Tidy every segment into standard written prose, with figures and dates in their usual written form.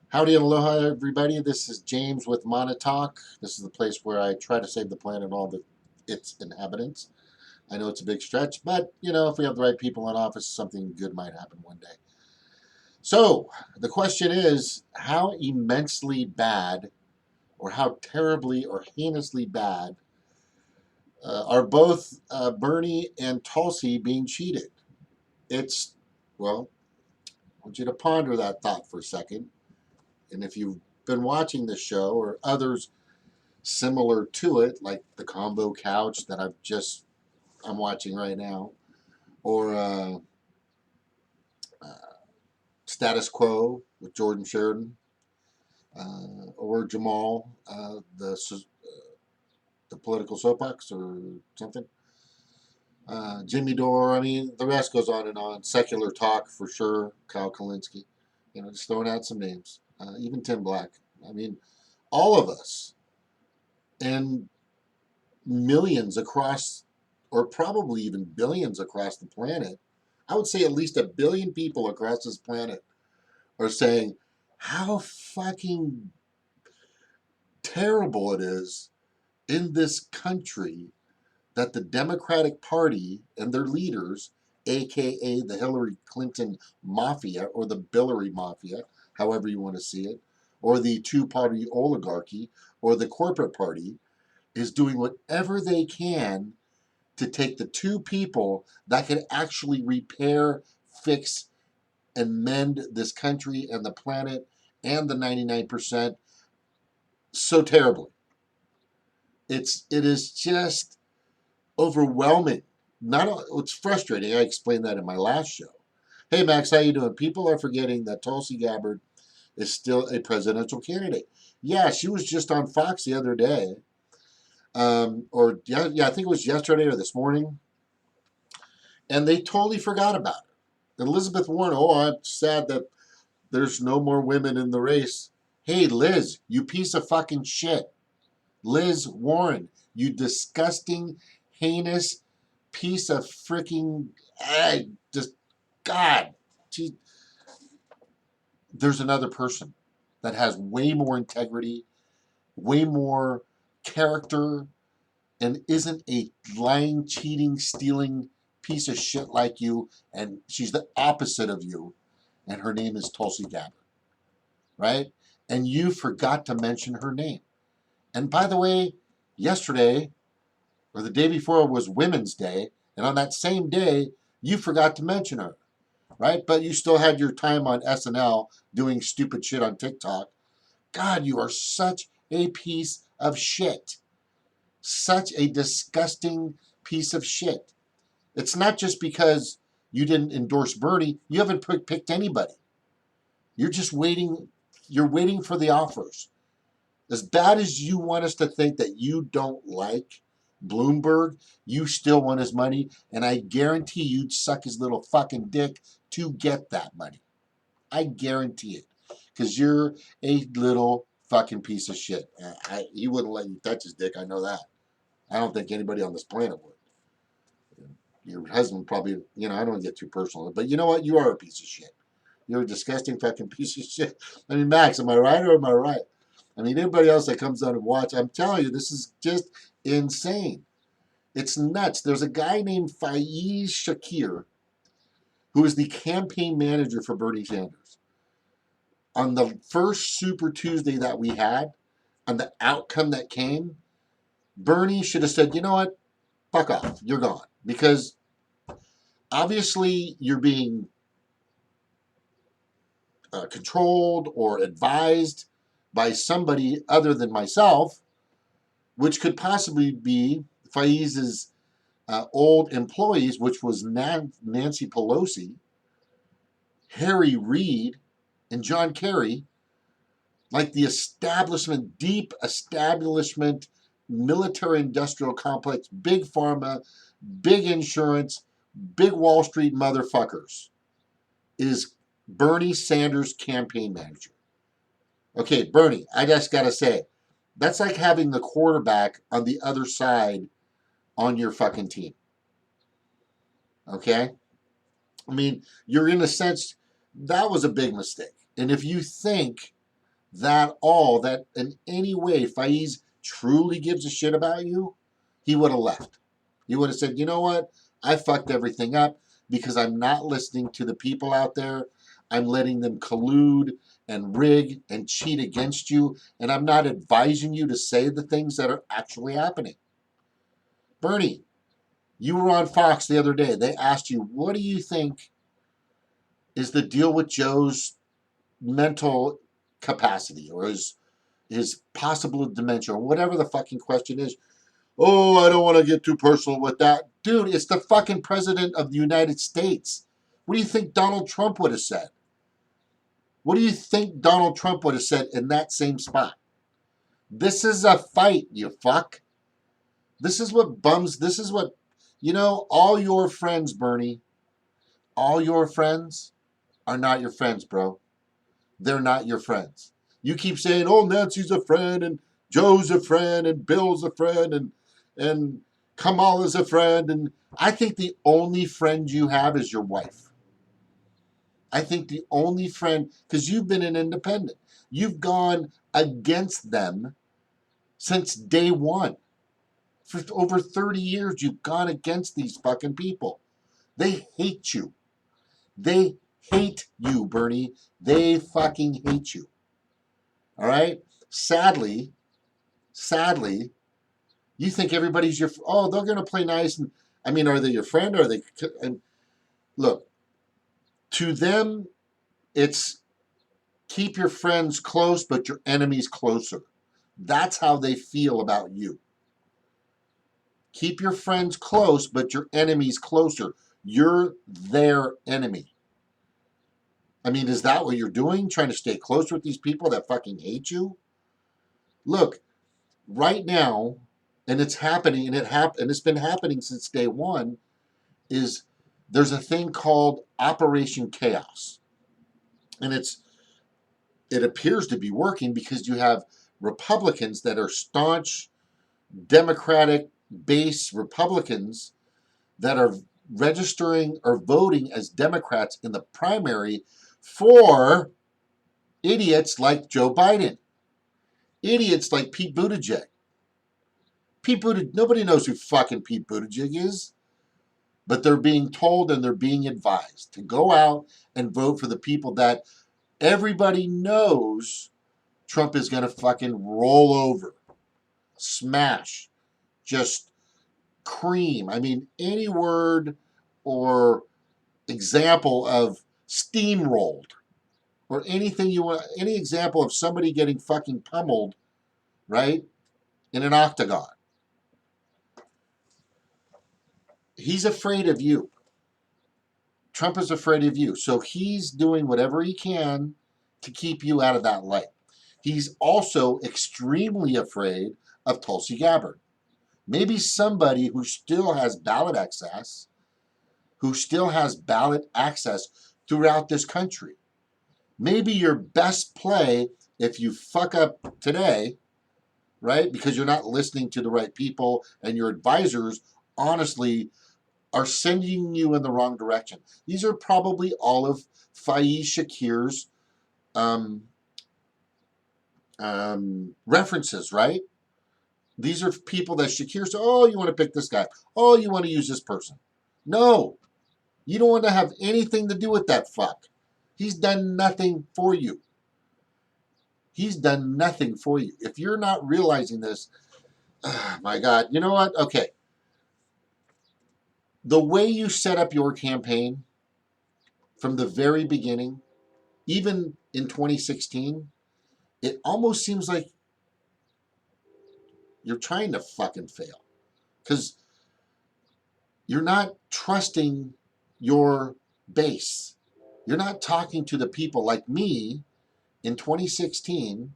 Howdy and aloha, everybody. This is James with Montauk. This is the place where I try to save the planet and all its inhabitants. I know it's a big stretch, but if we have the right people in office, something good might happen one day. So the question is, how immensely bad, or how terribly or heinously bad, are both Bernie and Tulsi being cheated? It's well, I want you to ponder that thought for a second. And if you've been watching this show or others similar to it, like the Combo Couch that I'm watching right now, or uh, Status Quo with Jordan Sheridan, or Jamal, the political soapbox or something. Jimmy Dore. I mean, the rest goes on and on. Secular Talk for sure. Kyle Kalinske. Just throwing out some names. Even Tim Black. I mean, all of us and millions across, or probably even billions across the planet. I would say at least 1 billion people across this planet are saying how fucking terrible it is in this country that the Democratic Party and their leaders, aka the Hillary Clinton Mafia or the Billary Mafia, however you want to see it, or the two-party oligarchy or the corporate party, is doing whatever they can to take the two people that can actually repair, fix, and mend this country and the planet and the 99% so terribly. It is just overwhelming. It's frustrating. I explained that in my last show. Hey Max, how you doing? People are forgetting that Tulsi Gabbard is still a presidential candidate. Yeah, she was just on Fox the other day, or yeah, I think it was yesterday or this morning, and they totally forgot about it. Elizabeth Warren, oh, I'm sad that there's no more women in the race. Hey, Liz, you piece of fucking shit. Liz Warren, you disgusting, heinous piece of freaking, just, God. She, there's another person that has way more integrity, way more character, and isn't a lying, cheating, stealing piece of shit like you, and she's the opposite of you, and her name is Tulsi Gabbard, right? And you forgot to mention her name. And by the way, yesterday or the day before was Women's Day, and on that same day, you forgot to mention her, right? But you still had your time on SNL doing stupid shit on TikTok. God, you are such a piece of shit. Such a disgusting piece of shit. It's not just because you didn't endorse Bernie, you haven't picked anybody. You're just waiting. You're waiting for the offers. As bad as you want us to think that you don't like Bloomberg, you still want his money, and I guarantee you'd suck his little fucking dick to get that money. I guarantee it. Because you're a little fucking piece of shit. He wouldn't let you touch his dick, I know that. I don't think anybody on this planet would. Your husband probably, I don't get too personal, but you know what? You are a piece of shit. You're a disgusting fucking piece of shit. I mean, Max, am I right or am I right? I mean, anybody else that comes on and watch, I'm telling you, this is just insane. It's nuts. There's a guy named Faiz Shakir who is the campaign manager for Bernie Sanders. On the first Super Tuesday that we had, and the outcome that came, Bernie should have said, you know what? Fuck off. You're gone. Because obviously you're being controlled or advised by somebody other than myself, which could possibly be Faiz's old employees, which was Nancy Pelosi, Harry Reid, and John Kerry, like the establishment, deep establishment, military industrial complex, big pharma, big insurance, big Wall Street motherfuckers, is Bernie Sanders' campaign manager. Okay, Bernie, I just got to say, that's like having the quarterback on the other side on your fucking team. Okay? I mean, you're in a sense, that was a big mistake. And if you think that in any way Faiz truly gives a shit about you, he would have left. He would have said, you know what? I fucked everything up because I'm not listening to the people out there. I'm letting them collude and rig and cheat against you, and I'm not advising you to say the things that are actually happening. Bernie, you were on Fox the other day. They asked you, what do you think is the deal with Joe's mental capacity or his possible dementia or whatever the fucking question is? Oh, I don't want to get too personal with that. Dude, it's the fucking president of the United States. What do you think Donald Trump would have said? What do you think Donald Trump would have said in that same spot? This is a fight, you fuck. This is what bums, this is what, all your friends, Bernie, all your friends are not your friends, bro. They're not your friends. You keep saying, oh, Nancy's a friend, and Joe's a friend, and Bill's a friend, and Kamala's a friend. And I think the only friend you have is your wife. I think the only friend, because you've been an independent. You've gone against them since day one. For over 30 years, you've gone against these fucking people. They hate you. They hate you, Bernie. They fucking hate you. All right? Sadly, you think everybody's your, oh, they're going to play nice. And I mean, are they your friend? Or are they, and look, to them, it's keep your friends close, but your enemies closer. That's how they feel about you. Keep your friends close, but your enemies closer. You're their enemy. I mean, is that what you're doing? Trying to stay close with these people that fucking hate you? Look, right now, and it's happening, and it's been happening since day one, is there's a thing called Operation Chaos. And it appears to be working because you have Republicans that are staunch Democratic base Republicans that are registering or voting as Democrats in the primary for idiots like Joe Biden, idiots like Pete Buttigieg. Nobody knows who fucking Pete Buttigieg is, but they're being told and they're being advised to go out and vote for the people that everybody knows Trump is going to fucking roll over, smash, just cream. I mean, any word or example of steamrolled or anything you want, any example of somebody getting fucking pummeled, right, in an octagon. He's afraid of you. Trump is afraid of you. So he's doing whatever he can to keep you out of that light. He's also extremely afraid of Tulsi Gabbard. Maybe somebody who still has ballot access, throughout this country. Maybe your best play, if you fuck up today, right, because you're not listening to the right people and your advisors honestly are sending you in the wrong direction. These are probably all of Faiz Shakir's references, right? These are people that Shakir said, oh, you want to pick this guy. Oh, you want to use this person. No, you don't want to have anything to do with that fuck. He's done nothing for you. He's done nothing for you. If you're not realizing this, oh my God, you know what? Okay. The way you set up your campaign from the very beginning, even in 2016, it almost seems like you're trying to fucking fail. Because you're not trusting your base. You're not talking to the people like me in 2016.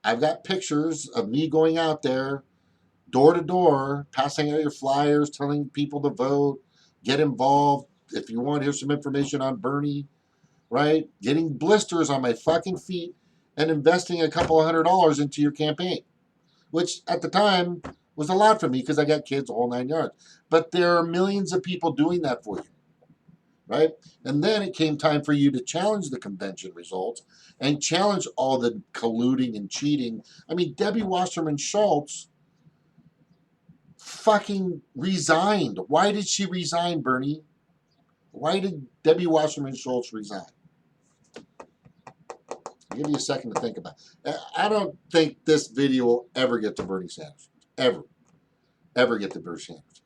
I've got pictures of me going out there, door to door, passing out your flyers, telling people to vote, get involved. If you want, here's some information on Bernie, right? Getting blisters on my fucking feet and investing a couple of $100 into your campaign, which at the time was a lot for me because I got kids, the whole 9 yards. But there are millions of people doing that for you. right? And then it came time for you to challenge the convention results and challenge all the colluding and cheating. I mean, Debbie Wasserman Schultz fucking resigned. Why did she resign, Bernie? Why did Debbie Wasserman Schultz resign? I'll give you a second to think about it. I don't think this video will ever get to Bernie Sanders. Ever. Ever get to Bernie Sanders.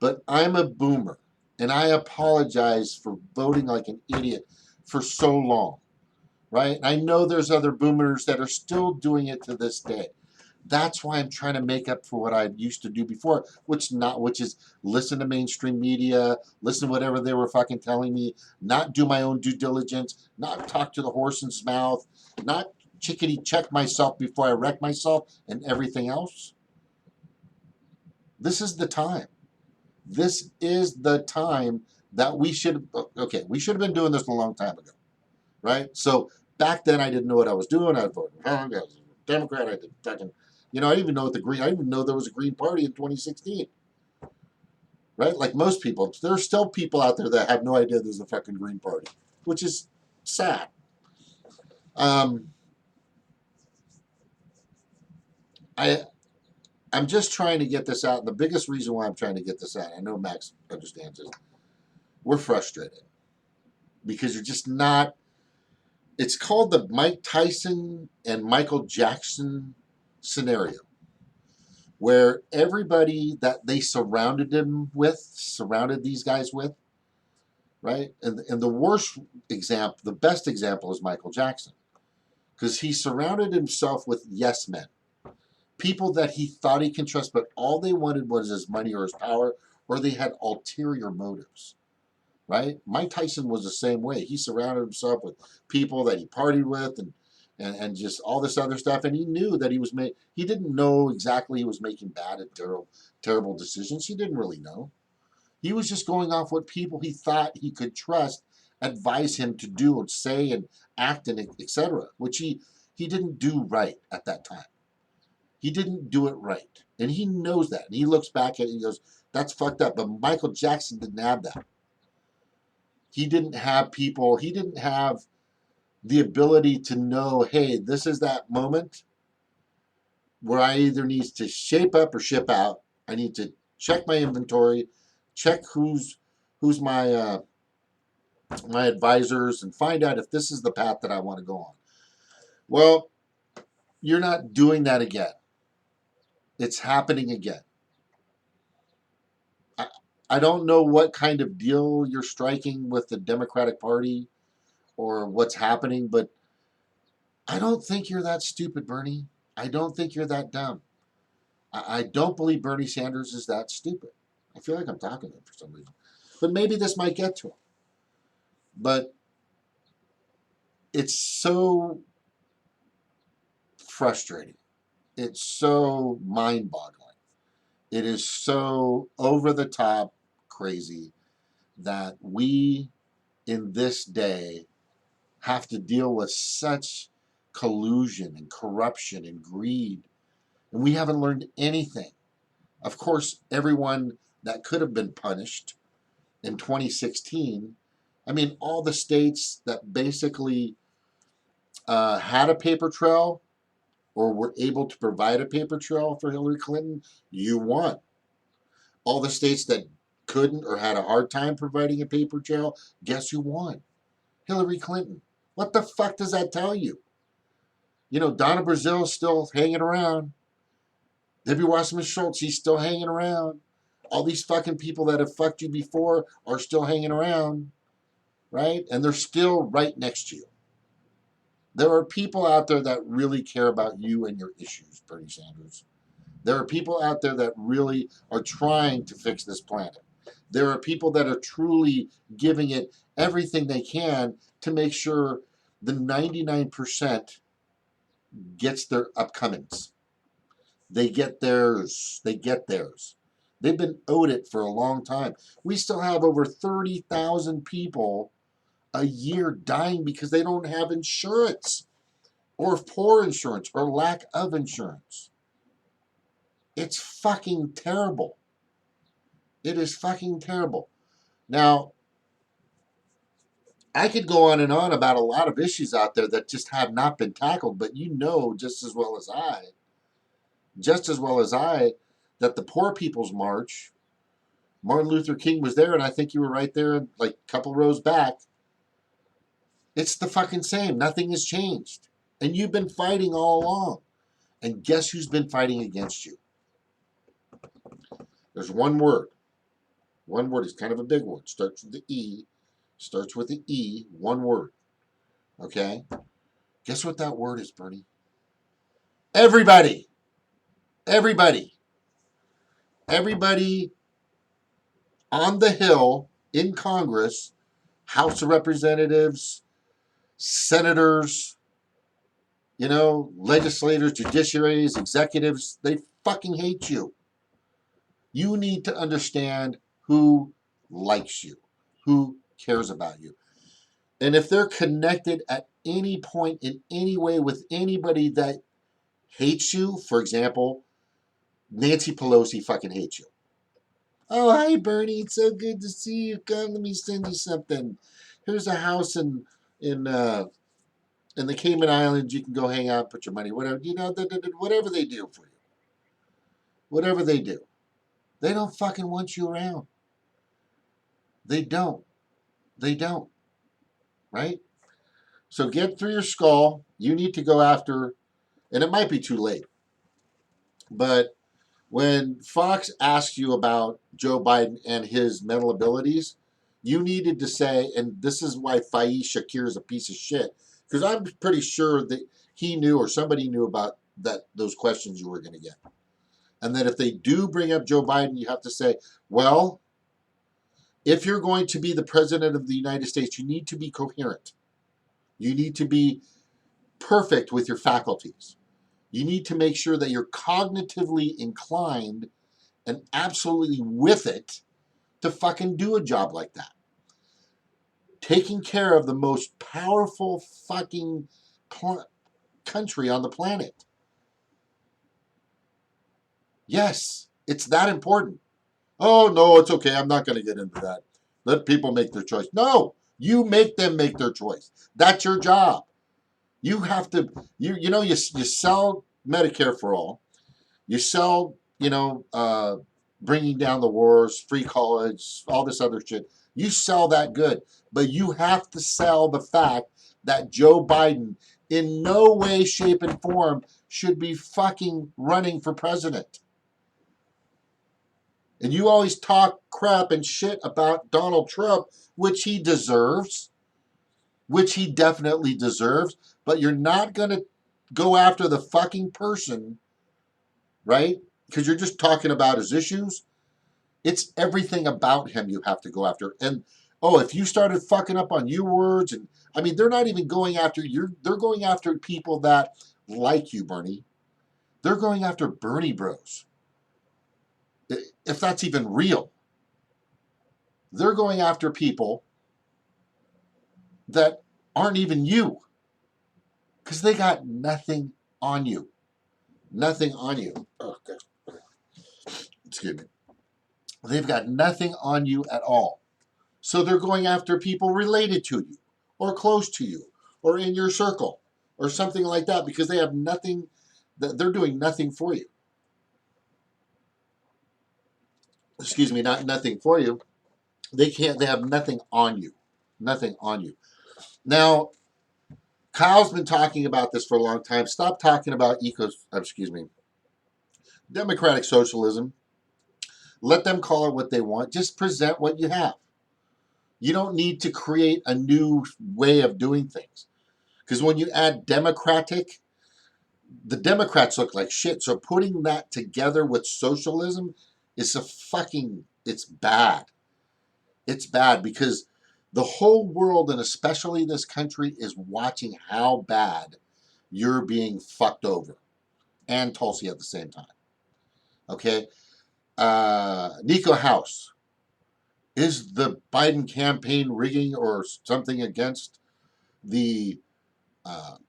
But I'm a boomer, and I apologize for voting like an idiot for so long, right? I know there's other boomers that are still doing it to this day. That's why I'm trying to make up for what I used to do before, which is listen to mainstream media, listen to whatever they were fucking telling me, not do my own due diligence, not talk to the horse's mouth, not chickadee check myself before I wreck myself and everything else. This is the time. This is the time that we should have been doing this a long time ago, right? So back then I didn't know what I was doing. I voted Republican, I was a Democrat, I did fucking, I didn't even know what I didn't even know there was a Green Party in 2016, right? Like most people, there are still people out there that have no idea there's a fucking Green Party, which is sad. I I'm just trying to get this out. And the biggest reason why I'm trying to get this out, I know Max understands this. We're frustrated because you're just not. It's called the Mike Tyson and Michael Jackson scenario, where everybody that they surrounded these guys with, right? And the worst example, the best example is Michael Jackson, because he surrounded himself with yes men, people that he thought he can trust, but all they wanted was his money or his power, or they had ulterior motives, right? Mike Tyson was the same way. He surrounded himself with people that he partied with and just all this other stuff. And he knew that he didn't know exactly he was making bad and terrible decisions. He didn't really know. He was just going off what people he thought he could trust advise him to do and say and act and etc. Which he didn't do right at that time. He didn't do it right. And he knows that. And he looks back at it and he goes, that's fucked up. But Michael Jackson didn't have that. He didn't have people, he didn't have the ability to know, hey, this is that moment where I either need to shape up or ship out. I need to check my inventory, check who's my advisors, and find out if this is the path that I want to go on. Well, you're not doing that again. It's happening again. I don't know what kind of deal you're striking with the Democratic Party or what's happening, but I don't think you're that stupid, Bernie. I don't think you're that dumb. I don't believe Bernie Sanders is that stupid. I feel like I'm talking to him for some reason. But maybe this might get to him. But it's so frustrating. It's so mind boggling. It is so over the top crazy that we in this day have to deal with such collusion and corruption and greed. And we haven't learned anything. Of course, everyone that could have been punished in 2016, I mean, all the states that basically had a paper trail or were able to provide a paper trail for Hillary Clinton, you won. All the states that couldn't or had a hard time providing a paper trail, guess who won? Hillary Clinton. What the fuck does that tell you? Donna Brazil's still hanging around. Debbie Wasserman Schultz, he's still hanging around. All these fucking people that have fucked you before are still hanging around, right? And they're still right next to you. There are people out there that really care about you and your issues, Bernie Sanders. There are people out there that really are trying to fix this planet. There are people that are truly giving it everything they can to make sure the 99% gets their upcomings. They get theirs. They get theirs. They've been owed it for a long time. We still have over 30,000 people a year dying because they don't have insurance or poor insurance or lack of insurance. It's fucking terrible. It is fucking terrible. Now, I could go on and on about a lot of issues out there that just have not been tackled, but you know just as well as I, that the Poor People's March, Martin Luther King was there, and I think you were right there, like a couple rows back. It's the fucking same. Nothing has changed. And you've been fighting all along. And guess who's been fighting against you? There's one word. One word is kind of a big word. Starts with the E. Starts with the E. One word. Okay? Guess what that word is, Bernie? Everybody. Everybody. Everybody on the Hill in Congress, House of Representatives, senators, legislators, judiciaries, executives, they fucking hate you. You need to understand who likes you, who cares about you. And if they're connected at any point in any way with anybody that hates you, for example, Nancy Pelosi fucking hates you. Oh, hi, Bernie. It's so good to see you. Come, let me send you something. Here's a house in the Cayman Islands. You can go hang out, put your money, whatever. Whatever they do for you. Whatever they do. They don't fucking want you around. They don't. They don't. Right? So get through your skull. You need to go after, and it might be too late, but when Fox asked you about Joe Biden and his mental abilities, you needed to say, and this is why Faiz Shakir is a piece of shit, because I'm pretty sure that he knew or somebody knew about those questions you were going to get. And that if they do bring up Joe Biden, you have to say, well, if you're going to be the president of the United States, you need to be coherent. You need to be perfect with your faculties. You need to make sure that you're cognitively inclined and absolutely with it to fucking do a job like that. Taking care of the most powerful fucking country on the planet. Yes, it's that important. Oh, no, it's okay. I'm not going to get into that. Let people make their choice. No, you make them make their choice. That's your job. You have to, you sell Medicare for all. You sell, bringing down the wars, free college, all this other shit. You sell that good. But you have to sell the fact that Joe Biden, in no way, shape, and form, should be fucking running for president. And you always talk crap and shit about Donald Trump, which he deserves, which he definitely deserves, but you're not going to go after the fucking person, right? Because you're just talking about his issues. It's everything about him you have to go after. And if you started fucking up on you words, and I mean, they're not even going after you. They're going after people that like you, Bernie. They're going after Bernie bros. If that's even real. They're going after people that aren't even you. Because they got nothing on you. Nothing on you. Oh, God. Excuse me. They've got nothing on you at all. So they're going after people related to you, or close to you, or in your circle, or something like that, because they have nothing, they're doing nothing for you. Excuse me, not nothing for you. They have nothing on you. Nothing on you. Now, Kyle's been talking about this for a long time. Stop talking about democratic socialism. Let them call it what they want. Just present what you have. You don't need to create a new way of doing things. Because when you add democratic, the Democrats look like shit. So putting that together with socialism is it's bad. It's bad because the whole world, and especially this country, is watching how bad you're being fucked over. And Tulsi at the same time. Okay? Nico House. Is the Biden campaign rigging or something against the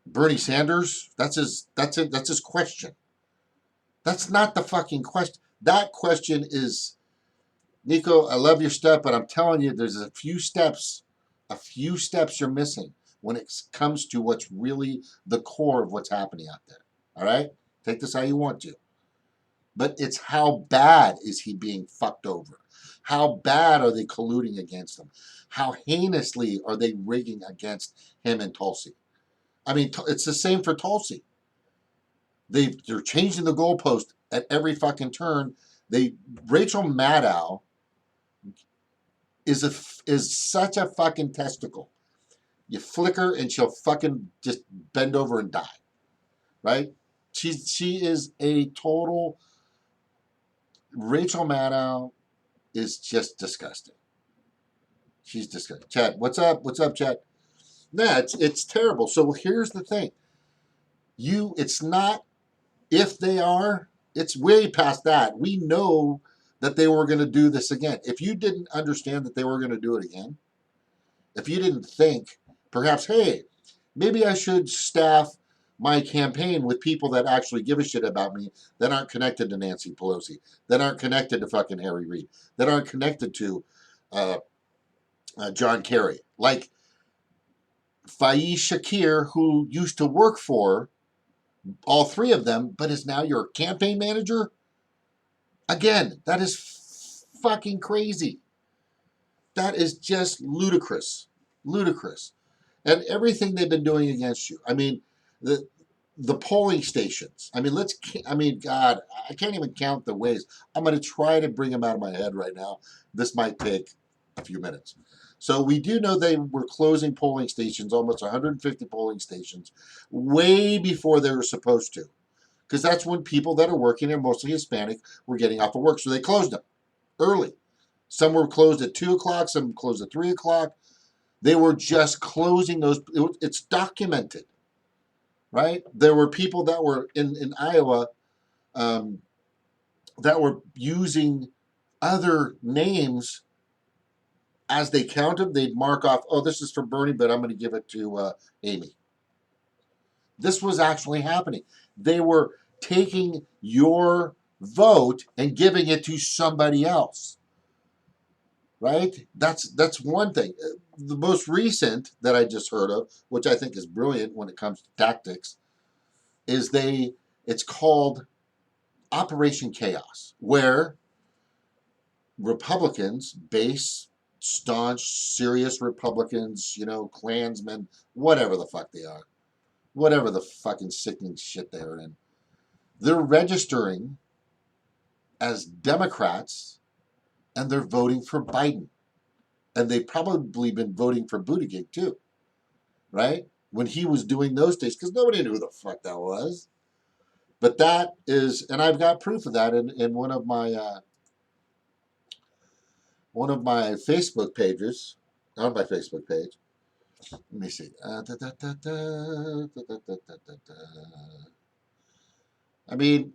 Bernie Sanders? That's his question. That's not the fucking question. That question is, Nico, I love your stuff, but I'm telling you, there's a few steps A few steps you're missing when it comes to what's really the core of what's happening out there. All right? Take this how you want to. But it's how bad is he being fucked over? How bad are they colluding against him? How heinously are they rigging against him and Tulsi? I mean, it's the same for Tulsi. They're changing the goalpost at every fucking turn. Rachel Maddow is such a fucking testicle. You flicker and she'll fucking just bend over and die, right? She is a total. Rachel Maddow is just disgusting. She's disgusting. Chad, what's up? What's up, Chad? Nah, it's terrible. So here's the thing. It's not if they are. It's way past that. We know that they were going to do this again. If you didn't understand that they were going to do it again, if you didn't think, perhaps, hey, maybe I should staff my campaign with people that actually give a shit about me, that aren't connected to Nancy Pelosi, that aren't connected to fucking Harry Reid, that aren't connected to John Kerry. Like Faiz Shakir, who used to work for all three of them, but is now your campaign manager? Again, that is fucking crazy. That is just ludicrous. Ludicrous. And everything they've been doing against you. I mean, the polling stations. I mean, God, I can't even count the ways. I'm going to try to bring them out of my head right now. This might take a few minutes. So we do know they were closing polling stations, almost 150 polling stations, way before they were supposed to. Because that's when people that are working, and mostly Hispanic, were getting off of work. So they closed them early. Some were closed at 2 o'clock, some closed at 3 o'clock. They were just closing those. It's documented, right? There were people that were in Iowa that were using other names as they counted. They'd mark off, oh, this is for Bernie, but I'm going to give it to Amy. This was actually happening. They were taking your vote and giving it to somebody else. Right? That's one thing. The most recent that I just heard of, which I think is brilliant when it comes to tactics, is it's called Operation Chaos, where Republicans, base, staunch, serious Republicans, Klansmen, whatever the fuck they are, whatever the fucking sickening shit they're in, they're registering as Democrats and they're voting for Biden. And they've probably been voting for Buttigieg too, right? When he was doing those days, because nobody knew who the fuck that was. But that is, and I've got proof of that in one of my Facebook pages, on my Facebook page. Let me see. I mean,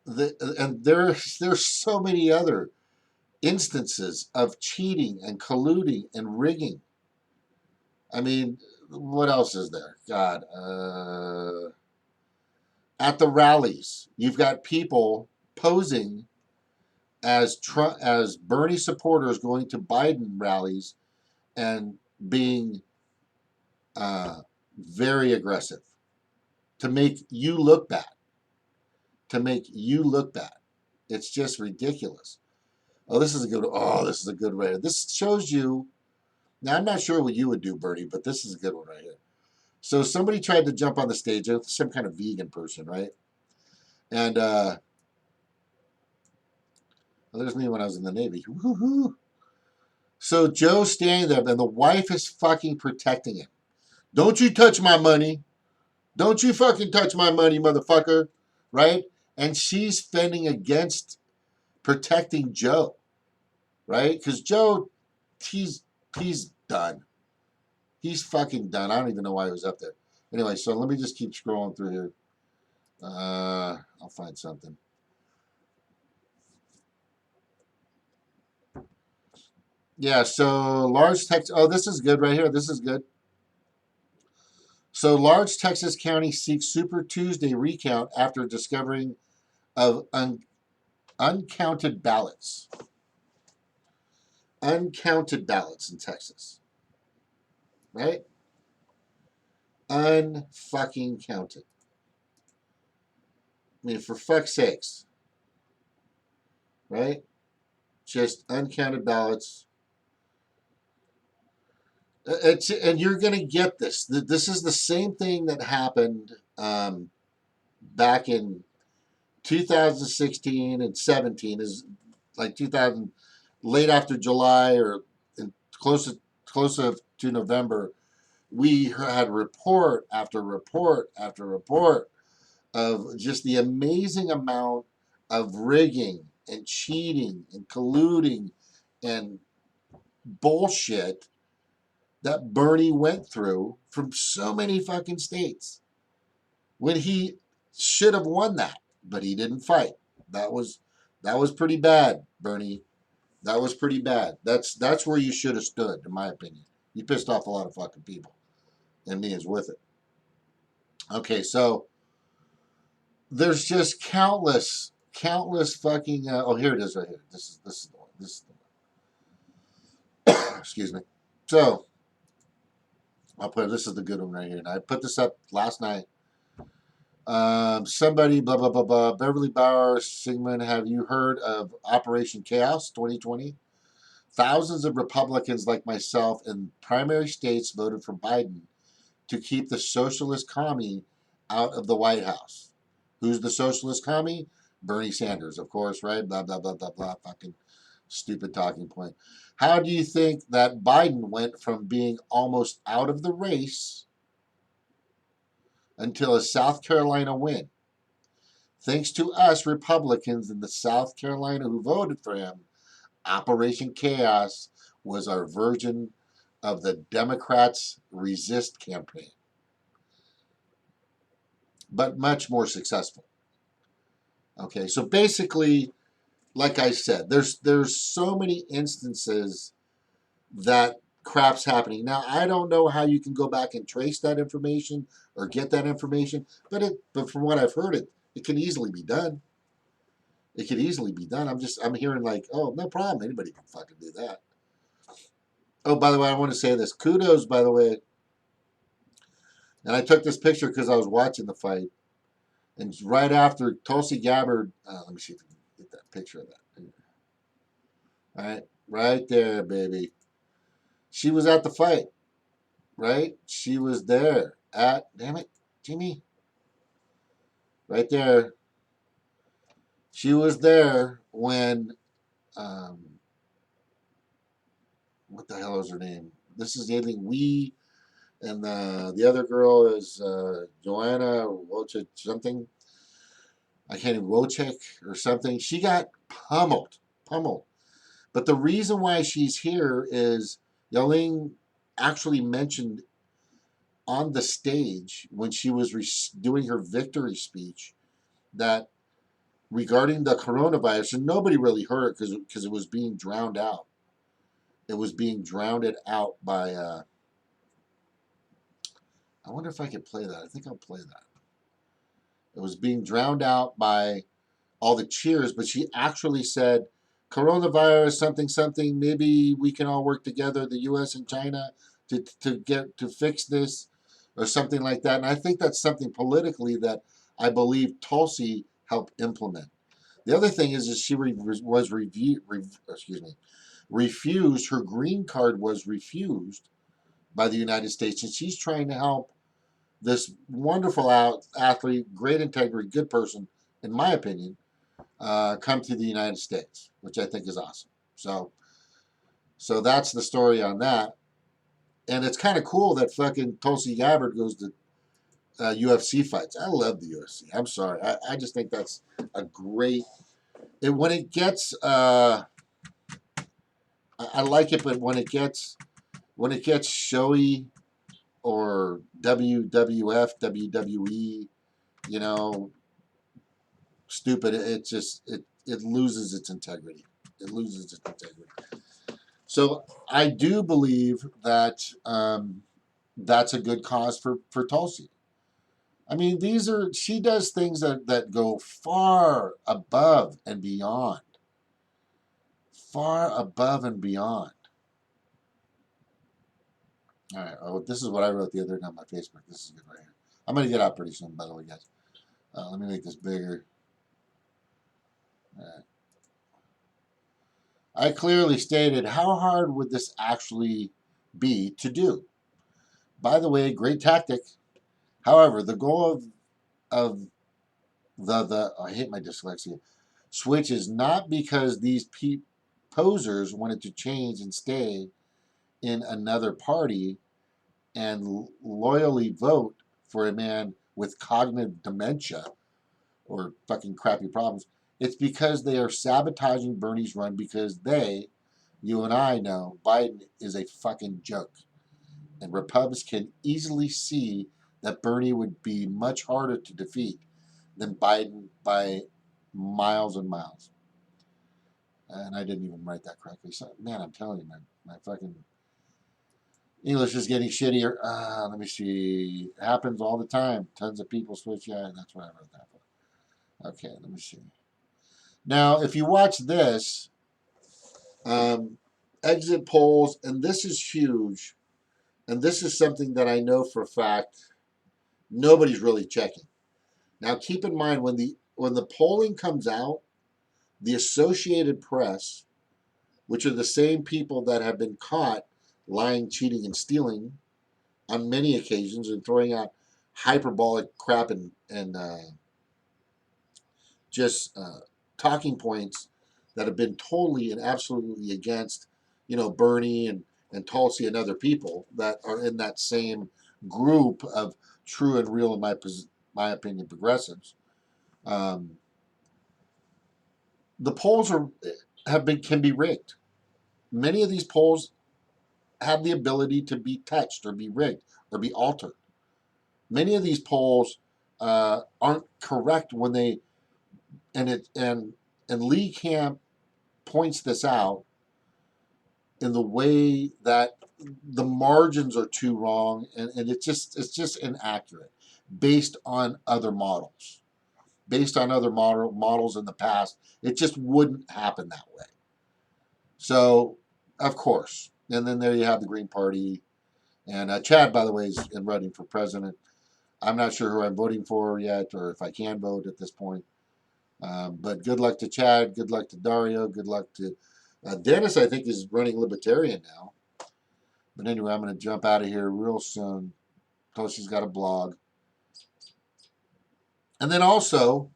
and there's so many other instances of cheating and colluding and rigging. I mean, what else is there? God, at the rallies, you've got people posing as Bernie supporters going to Biden rallies and being very aggressive to make you look bad. To make you look bad. It's just ridiculous. Oh, this is a good way. This shows you. Now, I'm not sure what you would do, Bernie, but this is a good one right here. So somebody tried to jump on the stage, some kind of vegan person, right? And there's me when I was in the Navy. Woo-hoo-hoo. So Joe's standing there, and the wife is fucking protecting him. Don't you touch my money. Don't you fucking touch my money, motherfucker. Right? And she's fending against protecting Joe. Right? Because Joe, he's done. He's fucking done. I don't even know why he was up there. Anyway, so let me just keep scrolling through here. I'll find something. Yeah, so large Texas. Oh, this is good right here. This is good. So large Texas county seeks Super Tuesday recount after discovering of uncounted ballots. Uncounted ballots in Texas. right? Unfucking counted. I mean, for fuck's sakes, right? Just uncounted ballots. And you're going to get this. This is the same thing that happened back in 2016 and 17, is like 2000, late after July or close to November. We had report after report after report of just the amazing amount of rigging and cheating and colluding and bullshit that Bernie went through from so many fucking states when he should have won that, but he didn't fight. That was pretty bad, Bernie. That was pretty bad. That's where you should have stood, in my opinion. You pissed off a lot of fucking people, and me is with it. Okay, so there's just countless fucking. Oh, here it is, right here. This is the one. This is the one. Excuse me. So I'll put this is the good one right here. And I put this up last night. Somebody, blah, blah, blah, blah. Beverly Bauer, Sigmund, have you heard of Operation Chaos 2020? Thousands of Republicans like myself in primary states voted for Biden to keep the socialist commie out of the White House. Who's the socialist commie? Bernie Sanders, of course, right? Blah, blah, blah, blah, blah. Fucking stupid talking point. How do you think that Biden went from being almost out of the race until a South Carolina win? Thanks to us Republicans in the South Carolina who voted for him, Operation Chaos was our version of the Democrats' Resist campaign, but much more successful. Okay, so basically, like I said, there's so many instances that crap's happening. Now, I don't know how you can go back and trace that information or get that information, but from what I've heard, it can easily be done. It could easily be done. I'm hearing like, oh, no problem. Anybody can fucking do that. Oh, by the way, I want to say this. Kudos, by the way. And I took this picture because I was watching the fight. And right after Tulsi Gabbard, let me see if I can get that picture of that. All right, right there, baby. She was at the fight, right? She was there at, damn it, Jimmy. Right there. She was there when, um, what the hell is her name? This is Aileen Wee. And the other girl is Joanna Wojcik something. I can't even Wojcik or something. She got pummeled. But the reason why she's here is Yelling actually mentioned on the stage when she was doing her victory speech that regarding the coronavirus, and nobody really heard it because it was being drowned out. It was being drowned out by. I wonder if I could play that. I think I'll play that. It was being drowned out by all the cheers, but she actually said, coronavirus, something, something, maybe we can all work together, the US and China, to fix this, or something like that. And I think that's something politically that I believe Tulsi helped implement. The other thing is she was refused, her green card was refused by the United States, and she's trying to help this wonderful athlete, great integrity, good person, in my opinion, come to the United States, which I think is awesome. So that's the story on that. And it's kind of cool that fucking Tulsi Gabbard goes to UFC fights. I love the UFC. I'm sorry. I just think that's a great. When it gets, I like it, but when it gets showy or WWF, WWE, you know, stupid. It loses its integrity. It loses its integrity. So I do believe that that's a good cause for Tulsi. I mean, she does things that go far above and beyond, far above and beyond. All right. Oh, this is what I wrote the other day on my Facebook. This is good right here. I'm going to get out pretty soon, by the way, guys. Let me make this bigger. All right. I clearly stated how hard would this actually be to do. By the way, great tactic. However, the goal of the I hate my dyslexia switch is not because these posers wanted to change and stay in another party and loyally vote for a man with cognitive dementia or fucking crappy problems. It's because they are sabotaging Bernie's run because they, you and I know, Biden is a fucking joke. And Republicans can easily see that Bernie would be much harder to defeat than Biden by miles and miles. And I didn't even write that correctly. So, man, I'm telling you, my fucking English is getting shittier. Let me see. It happens all the time. Tons of people switch. Yeah, that's what I wrote that for. Okay, let me see. Now, if you watch this, exit polls, and this is huge, and this is something that I know for a fact nobody's really checking. Now, keep in mind when the polling comes out, the Associated Press, which are the same people that have been caught lying, cheating, and stealing on many occasions and throwing out hyperbolic crap and just talking points that have been totally and absolutely against, Bernie and Tulsi and other people that are in that same group of true and real, in my opinion, progressives. Um, the polls can be rigged. Many of these polls have the ability to be touched or be rigged or be altered. Many of these polls aren't correct when they and Lee Camp points this out in the way that the margins are too wrong and it's just inaccurate based on other models. Based on other models in the past, it just wouldn't happen that way. So, of course, and then there you have the Green Party, and Chad, by the way, is in running for president. I'm not sure who I'm voting for yet, or if I can vote at this point. But good luck to Chad. Good luck to Dario. Good luck to Dennis. I think is running Libertarian now. But anyway, I'm going to jump out of here real soon. Tulsi's got a blog, and then also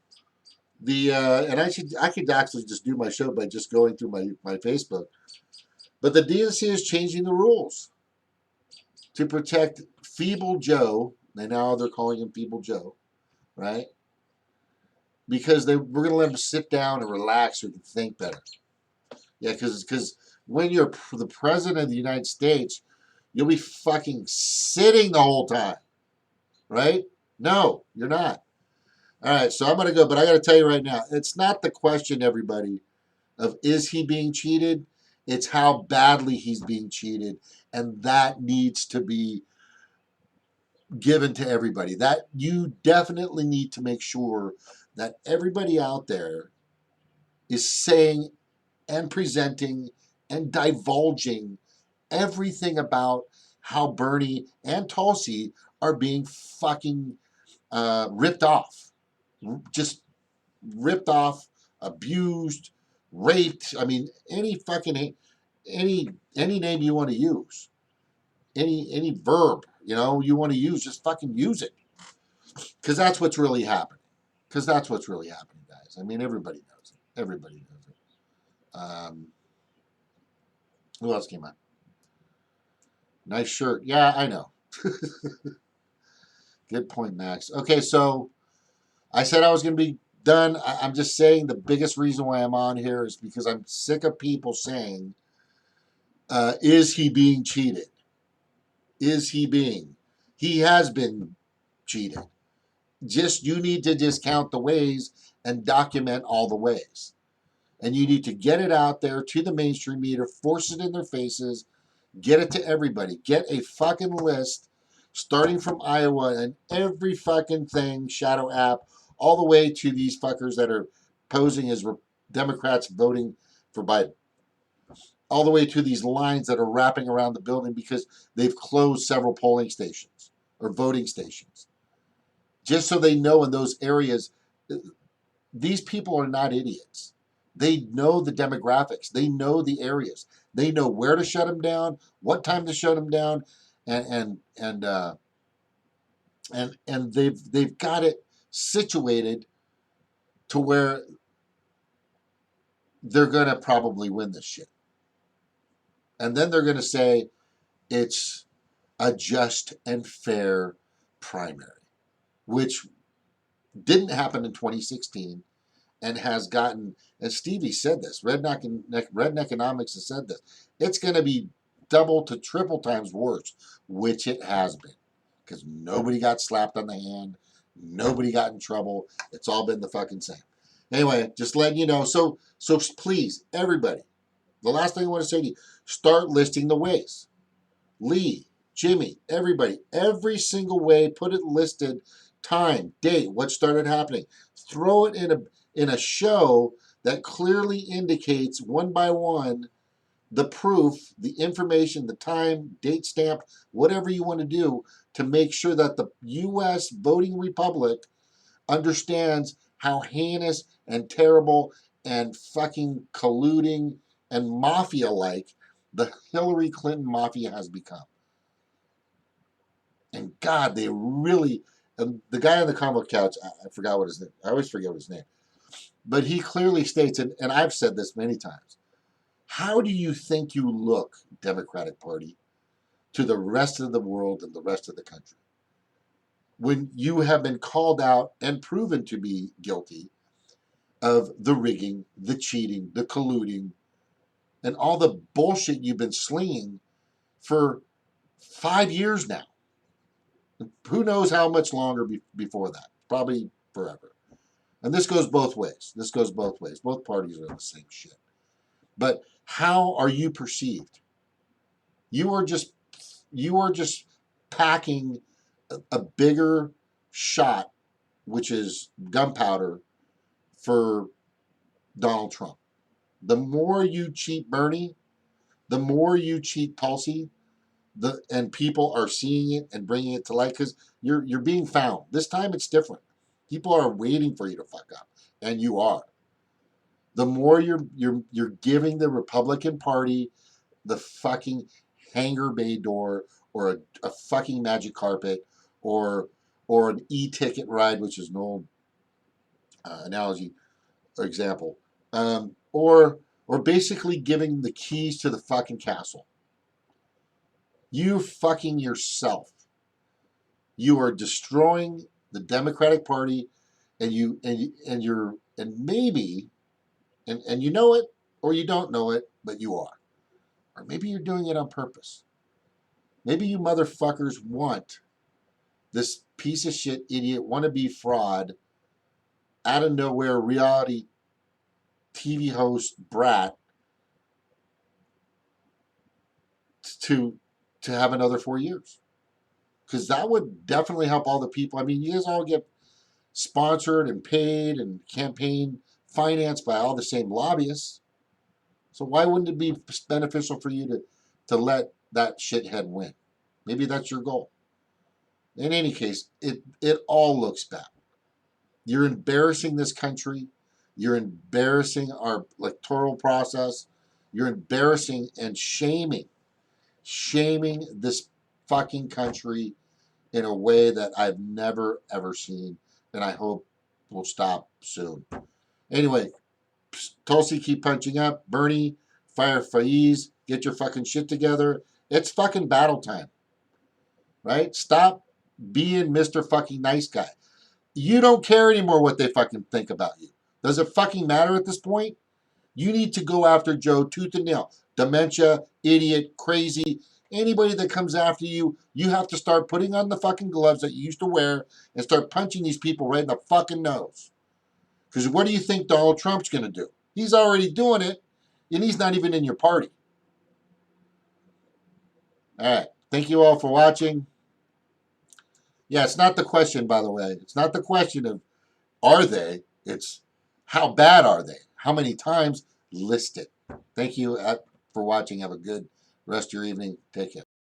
and I could actually just do my show by just going through my Facebook. But the DNC is changing the rules to protect Feeble Joe. And now they're calling him Feeble Joe, right? Because we're going to let him sit down and relax so he can think better. Yeah, because when you're the president of the United States, you'll be fucking sitting the whole time, right? No, you're not. All right, so I'm going to go, but I got to tell you right now, it's not the question, everybody, of is he being cheated? It's how badly he's being cheated, and that needs to be given to everybody. That you definitely need to make sure that everybody out there is saying and presenting and divulging everything about how Bernie and Tulsi are being fucking ripped off. Just ripped off, abused, raped. I mean, any name you want to use, any verb you want to use, just fucking use it, because that's what's really happening. Because that's what's really happening, guys. I mean, everybody knows it. Everybody knows it. Who else came on? Nice shirt. Yeah, I know. Good point, Max. Okay, so I said I was going to be done. I'm just saying the biggest reason why I'm on here is because I'm sick of people saying, is he being cheated? Is he being? He has been cheated. Just you need to discount the ways and document all the ways. And you need to get it out there to the mainstream media, force it in their faces, get it to everybody. Get a fucking list starting from Iowa and every fucking thing, shadow app, all the way to these fuckers that are posing as Democrats voting for Biden. all the way to these lines that are wrapping around the building because they've closed several polling stations or voting stations. Just so they know in those areas, these people are not idiots. They know the demographics. They know the areas. They know where to shut them down, what time to shut them down, and they've got it situated to where they're gonna probably win this shit. And then they're gonna say it's a just and fair primary, which didn't happen in 2016 and has gotten, as Stevie said this, Redneckonomics has said this, it's going to be double to triple times worse, which it has been. Because nobody got slapped on the hand, nobody got in trouble, it's all been the fucking same. Anyway, just letting you know. So please, everybody, the last thing I want to say to you, start listing the ways. Lee, Jimmy, everybody, every single way, put it listed, time, date, what started happening. Throw it in a show that clearly indicates one by one the proof, the information, the time, date stamp, whatever you want to do to make sure that the U.S. voting republic understands how heinous and terrible and fucking colluding and mafia-like the Hillary Clinton mafia has become. And God, they really, and the guy on the comic couch, I forgot what his name, I always forget his name, but he clearly states, and I've said this many times, how do you think you look, Democratic Party, to the rest of the world and the rest of the country? When you have been called out and proven to be guilty of the rigging, the cheating, the colluding, and all the bullshit you've been slinging for 5 years now. Who knows how much longer before that? Probably forever. And this goes both ways. This goes both ways. Both parties are the same shit. But how are you perceived? You are just packing a bigger shot, which is gunpowder, for Donald Trump. The more you cheat Bernie, the more you cheat Tulsi, and people are seeing it and bringing it to light because you're being found. This time it's different. People are waiting for you to fuck up, and you are. The more you're giving the Republican Party the fucking hangar bay door or a fucking magic carpet or an e-ticket ride, which is an old analogy or example, or basically giving the keys to the fucking castle. You fucking yourself. You are destroying the Democratic Party, and maybe you know it or you don't know it, but you are. Or maybe you're doing it on purpose. Maybe you motherfuckers want this piece of shit idiot wannabe fraud out of nowhere reality TV host brat to have another 4 years. Because that would definitely help all the people. I mean, you guys all get sponsored and paid and campaign financed by all the same lobbyists. So why wouldn't it be beneficial for you to let that shithead win? Maybe that's your goal. In any case, it all looks bad. You're embarrassing this country. You're embarrassing our electoral process. You're embarrassing and shaming this fucking country in a way that I've never, ever seen, and I hope will stop soon. Anyway, Tulsi, keep punching up. Bernie, fire Faiz, get your fucking shit together. It's fucking battle time, right? Stop being Mr. fucking nice guy. You don't care anymore what they fucking think about you. Does it fucking matter at this point? You need to go after Joe tooth and nail. Dementia, idiot, crazy. Anybody that comes after you, you have to start putting on the fucking gloves that you used to wear and start punching these people right in the fucking nose. Because what do you think Donald Trump's going to do? He's already doing it, and he's not even in your party. All right. Thank you all for watching. Yeah, it's not the question, by the way. It's not the question of are they? It's how bad are they? How many times? List it. Thank you. for watching. Have a good rest of your evening. Take care.